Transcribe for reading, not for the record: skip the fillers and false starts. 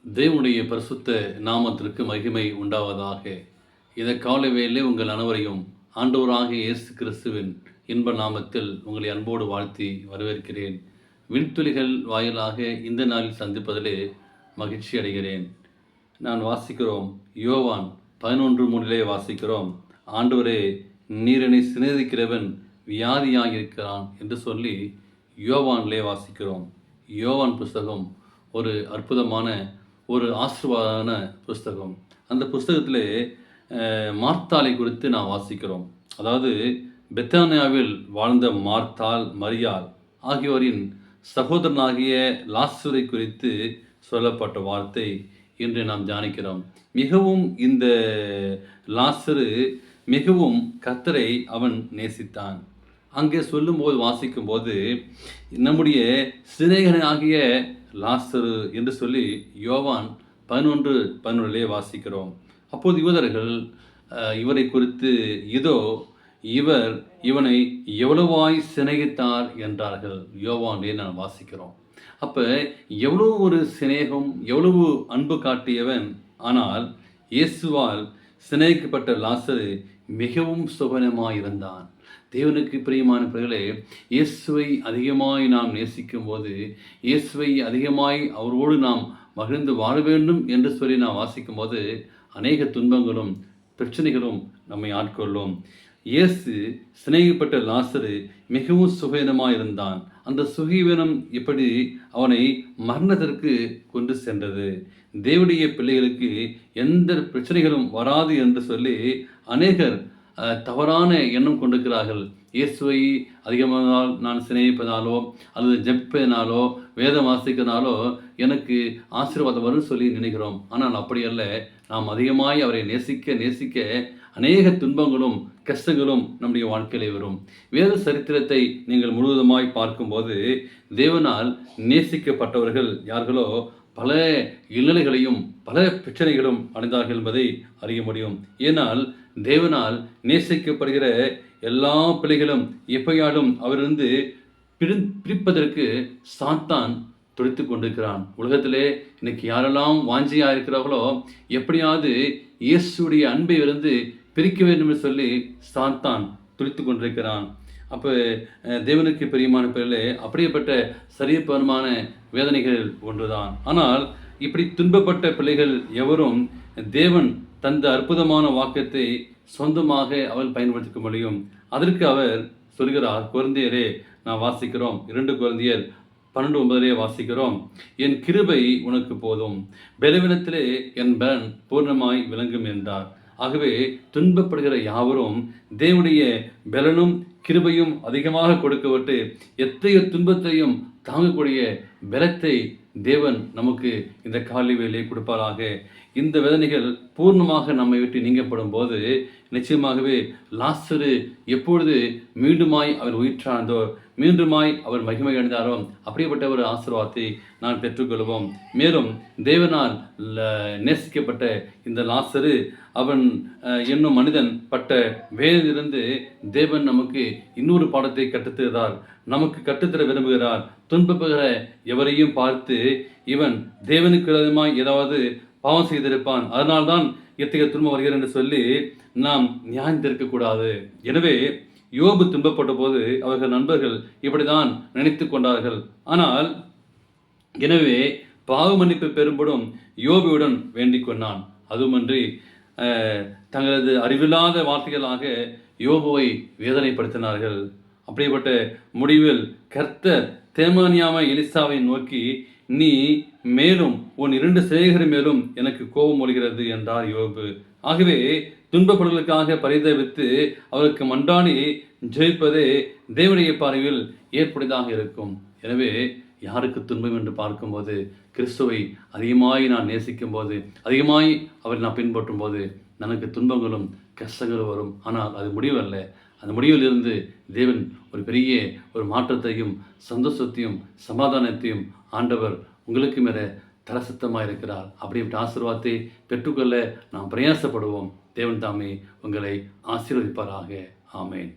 தேவனுடைய பரிசுத்த நாமத்திற்கு மகிமை உண்டாவதாக. இந்த காலை வேளையிலே உங்கள் அனைவரையும் ஆண்டவராகிய இயேசு கிறிஸ்துவின் இன்ப நாமத்தில் உங்களை அன்போடு வாழ்த்தி வரவேற்கிறேன். விண்துளிகள் வாயிலாக இந்த நாளில் சந்திப்பதிலே மகிழ்ச்சி அடைகிறேன். நான் வாசிக்கிறோம், யோவான் 11:3 வாசிக்கிறோம், ஆண்டவரே நீர் என்னை சிநேகிக்கிறவன் வியாதியாகியிருக்கிறான் என்று சொல்லி யோவானிலே வாசிக்கிறோம். யோவான் புஸ்தகம் ஒரு அற்புதமான ஒரு ஆசீர்வாதமான புஸ்தகம். அந்த புஸ்தகத்திலே மார்த்தாளை குறித்து நான் வாசிக்கிறோம். அதாவது பெத்தானியாவில் வாழ்ந்த மார்த்தாள், மரியாள் ஆகியோரின் சகோதரனாகிய லாசரை குறித்து சொல்லப்பட்ட வார்த்தை இன்று நாம் தியானிக்கிறோம். மிகவும் இந்த லாசரு மிகவும் கர்த்தரை அவன் நேசித்தான். அங்கே சொல்லும்போது வாசிக்கும்போது நம்முடைய சிநேகிதனாகிய லாசரு என்று சொல்லி யோவான் 11:11 வாசிக்கிறோம். அப்போது யூதர்கள் இவரை குறித்து இதோ இவர் இவனை எவ்வளவாய் சிநேகித்தார் என்றார்கள். யோவானே நான் வாசிக்கிறோம். அப்போ எவ்வளோ ஒரு சிநேகம், எவ்வளவு அன்பு காட்டியவன். ஆனால் இயேசுவால் சிநேகிக்கப்பட்ட லாசரு மிகவும் சுகனமாயிருந்தான். தேவனுக்கு பிரியமான பிள்ளைகளே, இயேசுவை அதிகமாய் நாம் நேசிக்கும் போது, இயேசுவை அதிகமாய் அவரோடு நாம் மகிழ்ந்து வாழ வேண்டும் என்று சொல்லி நாம் வாசிக்கும் போது அநேக துன்பங்களும் பிரச்சனைகளும் நம்மை ஆட்கொள்ளும். இயேசு சிநேகிக்கப்பட்ட லாசரு மிகவும் சுகவீனமாக இருந்தான். அந்த சுகவீனம் எப்படி அவனை மரணத்திற்கு கொண்டு சென்றது. தேவனுடைய பிள்ளைகளுக்கு எந்த பிரச்சனைகளும் வராது என்று சொல்லி அநேகர் தவறான எண்ணம் கொண்டிருக்கிறார்கள். இயேசுவை அதிகமாக நான் சிநேகிப்பதாலோ அல்லது ஜெபிப்பதனாலோ வேதம் வாசிக்கிறனாலோ எனக்கு ஆசீர்வாதம் வரும்னு சொல்லி நினைக்கிறோம். ஆனால் அப்படி அல்ல. நாம் அதிகமாய் அவரை நேசிக்க நேசிக்க அநேக துன்பங்களும் கஷ்டங்களும் நம்முடைய வாழ்க்கையிலே வரும். வேத சரித்திரத்தை நீங்கள் முழுவதுமாய் பார்க்கும்போது தேவனால் நேசிக்கப்பட்டவர்கள் யார்களோ பல இல்லைகளையும் பல பிரச்சனைகளும் அடைந்தார்கள் என்பதை அறிய முடியும். ஏனால் தேவனால் நேசிக்கப்படுகிற எல்லா பிள்ளைகளும் எப்பயாலும் அவரிருந்து பிரிப்பதற்கு சாத்தான் துடித்து கொண்டிருக்கிறான். உலகத்திலே இன்னைக்கு யாரெல்லாம் வாஞ்சியாக இருக்கிறார்களோ எப்படியாவது இயேசுடைய அன்பை இருந்து பிரிக்க வேண்டும் என்று சொல்லி சாத்தான் துடித்து கொண்டிருக்கிறான். அப்போ தேவனுக்கு பிரியமான பிள்ளைகளே, அப்படியேப்பட்ட சரியப்பரமான வேதனைகள் ஒன்றுதான். ஆனால் இப்படி துன்பப்பட்ட பிள்ளைகள் எவரும் தேவன் தந்த அற்புதமான வாக்கத்தை சொந்தமாக அவள் பயன்படுத்திக்க முடியும். அதற்கு அவர் சொல்கிறார். கொரிந்தியரே நான் வாசிக்கிறோம், 2 கொரிந்தியர் 12:9 வாசிக்கிறோம், என் கிருபை உனக்கு போதும், பலவீனத்திலே என் பலன் பூர்ணமாய் விளங்கும் என்றார். ஆகவே துன்பப்படுகிற யாவரும் தேவனுடைய பலனும் கிருபையும் அதிகமாக கொடுக்கப்பட்டு எத்தகைய துன்பத்தையும் தாங்கக்கூடிய பலத்தை தேவன் நமக்கு இந்த காலை வேளையை கொடுப்பாராக. இந்த வேதனைகள் பூர்ணமாக நம்மை விட்டு நீங்கப்படும் போது நிச்சயமாகவே லாசரு எப்பொழுது மீண்டுமாய் அவர் உயிர்த்தானதோ, மீண்டுமாய் அவர் மகிமை அடைந்தாரோ அப்படிப்பட்ட ஒரு ஆசீர்வாதத்தை நான் பெற்றுக்கொள்வோம். மேலும் தேவனால் நேசிக்கப்பட்ட இந்த லாசரு அவன் என்னும் மனிதன் பட்ட வேதிலிருந்து தேவன் நமக்கு இன்னொரு பாடத்தை கற்றுத்தருகிறார், நமக்கு கற்றுத்தர விரும்புகிறார். துன்பப்படுகிற எவரையும் பார்த்து இவன் தேவனுக்கு விரோதமாய் ஏதாவது பாவம் செய்திருப்பான், அதனால்தான் எத்தகைய துன்பம் வருகிறது என்று சொல்லி நாம் நியாயம் தீர்க்கக்கூடாது. எனவே யோபு துன்பப்பட்ட போது அவர்கள் நண்பர்கள் இப்படிதான் நினைத்து கொண்டார்கள். ஆனால் எனவே பாவ மன்னிப்பு பெறும்படும் யோபுவுடன் வேண்டிக் கொண்டான். அதுவுமன்றி தங்களது அறிவில்லாத வார்த்தைகளாக யோபுவை வேதனைப்படுத்தினார்கள். அப்படிப்பட்ட முடிவில் கர்த்தர் தேமானியாமை எலிசாவை நோக்கி, நீ மேலும் உன் 2 சிநேகிதர் மேலும் எனக்கு கோபம் ஒழுகிறது என்றார் யோபு. ஆகவே துன்பப்படுவதற்காக பரிதவித்து அவருக்கு மன்றாடி ஜெயிப்பதே தேவனுடைய பார்வையில் ஏற்புடையதாக இருக்கும். எனவே யாருக்கு துன்பம் என்று பார்க்கும்போது கிறிஸ்துவை அதிகமாய் நான் நேசிக்கும் போது, அதிகமாய் அவரை நான் பின்பற்றும் போது எனக்கு துன்பங்களும் கஷ்டங்களும் வரும். ஆனால் அது முடிவல்ல. அந்த முடிவிலிருந்து தேவன் ஒரு பெரிய ஒரு மாற்றத்தையும் சந்தோஷத்தையும் சமாதானத்தையும் ஆண்டவர் உங்களுக்கு மேலே தர சித்தமாக இருக்கிறார். அப்படிப்பட்ட ஆசீர்வாதத்தை பெற்றுக்கொள்ள நாம் பிரயாசப்படுவோம். தேவன் தாமே உங்களை ஆசீர்வதிப்பாராக. ஆமேன்.